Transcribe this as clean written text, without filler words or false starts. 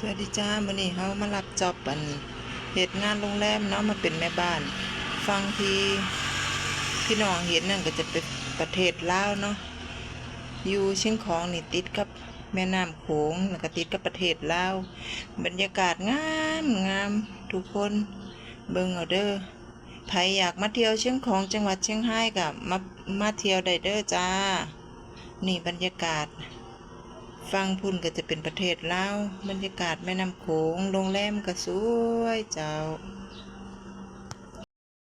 สวัสดีจ้ามื้อนี้เขามารับจ็อบเฮ็ดงานโรงแรมเนาะมาเป็นแม่บ้านฟังที่พี่น้องเห็นนั่นก็จะเป็นประเทศลาวเนาะอยู่เชียงของนี่ติดกับแม่น้ำโขงแล้วก็ติดกับประเทศลาวบรรยากาศงามงามทุกคนเบิ่งเอาเด้อใครอยากมาเที่ยวเชียงของจังหวัดเชียงรายก็มาเที่ยวได้เด้อจ้านี่บรรยากาศฟังพุ่นก็จะเป็นประเทศลาวบรรยากาศแม่น้ำโขงโรงแรมก็สวยเจ้า